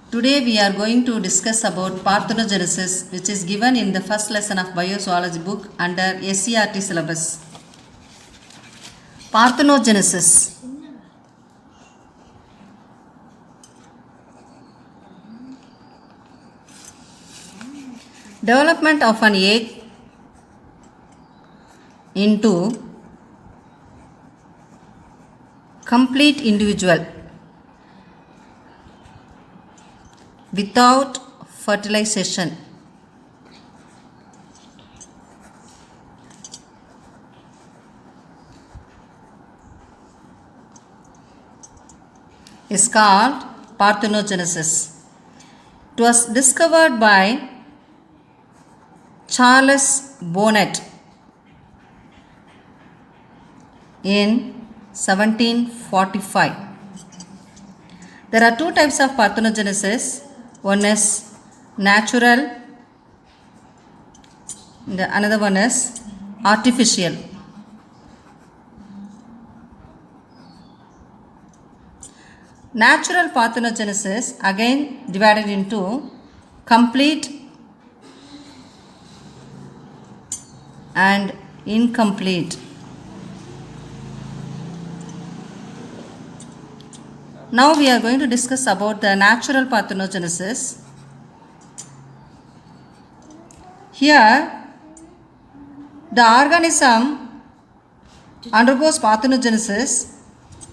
Today we are going to discuss about parthenogenesis, which is given in the first lesson of biozoology book under SCRT syllabus. Parthenogenesis. Development of an egg into complete individual without fertilization is called parthenogenesis. It was discovered by Charles Bonnet in 1745. There are two types of parthenogenesis. One is natural, another one is artificial. Natural parthenogenesis again divided into complete and incomplete. Now we are going to discuss about the natural parthenogenesis. Here the organism undergoes parthenogenesis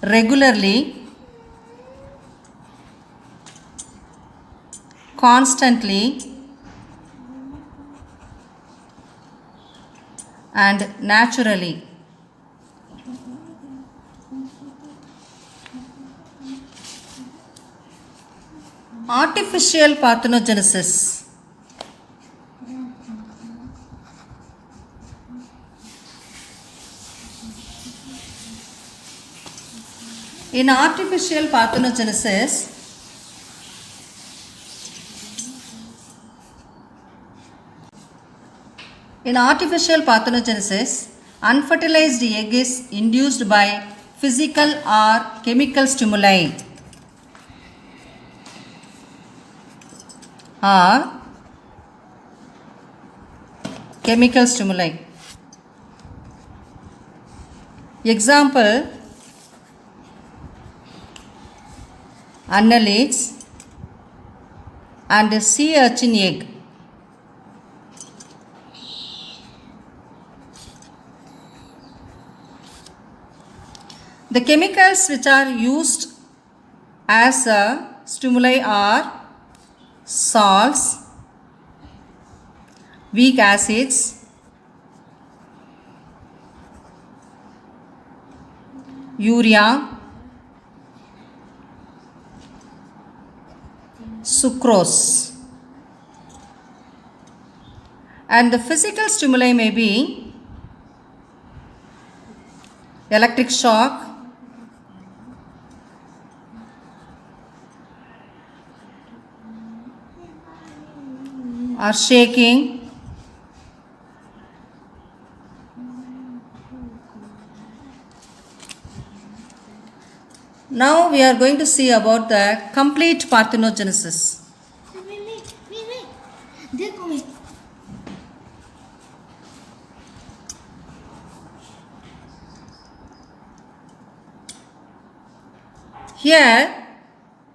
regularly, constantly and naturally. Artificial parthenogenesis. In artificial parthenogenesis, unfertilized egg is induced by physical or chemical stimuli or chemical stimuli. Example: annelids and sea urchin egg. The chemicals which are used as stimuli are salts, weak acids, urea, sucrose, and the physical stimuli may be electric shock, or shaking, now we are going to see about the complete parthenogenesis. Here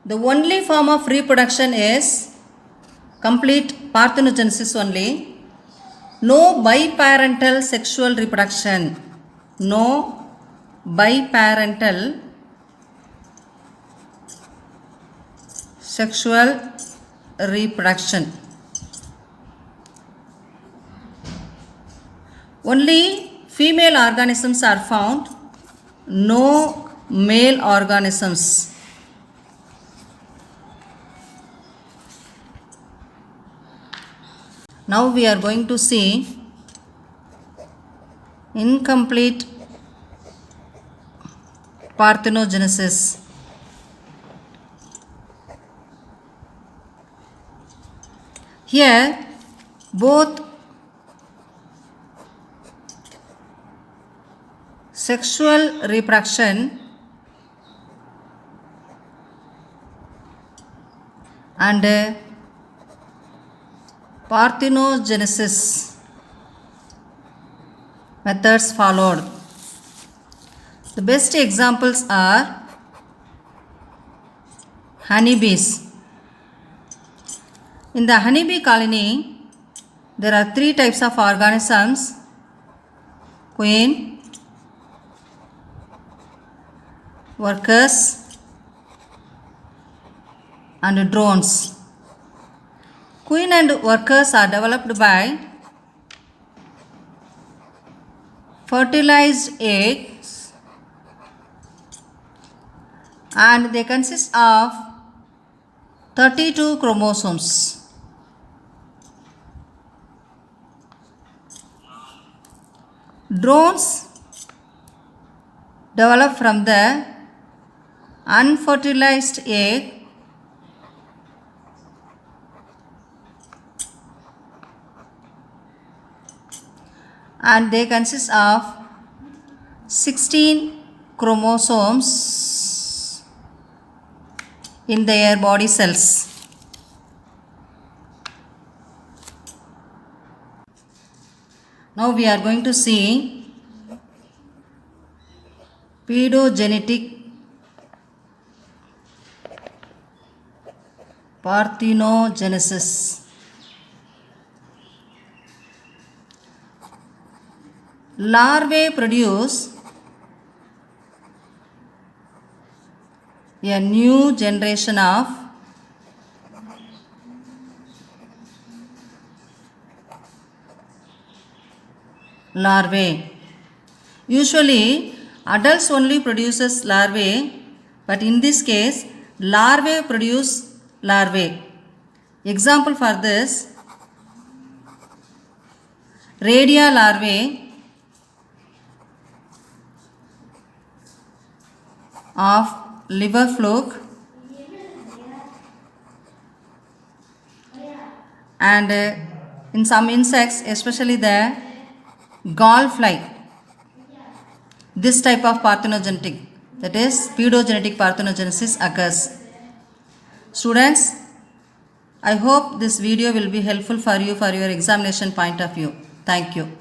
the only form of reproduction is complete parthenogenesis only. No biparental sexual reproduction. No biparental sexual reproduction. Only female organisms are found, no male organisms. Now we are going to see incomplete parthenogenesis. Here both sexual reproduction and parthenogenesis methods followed. The best examples are honeybees. In the honeybee colony, there are 3 types of organisms: queen, workers, and drones. Queen and workers are developed by fertilized eggs, and they consist of 32 chromosomes. Drones develop from the unfertilized egg and they consist of 16 chromosomes in their body cells. Now we are going to see pedogenetic parthenogenesis. Larvae produce a new generation of larvae. Usually adults only produces larvae, but in this case larvae produce larvae. Example for this: Radia larvae of liver fluke and in some insects, especially the gall fly, this type of parthenogenetic, that is pedogenetic parthenogenesis occurs. Students, I hope this video will be helpful for you for your examination point of view. Thank you.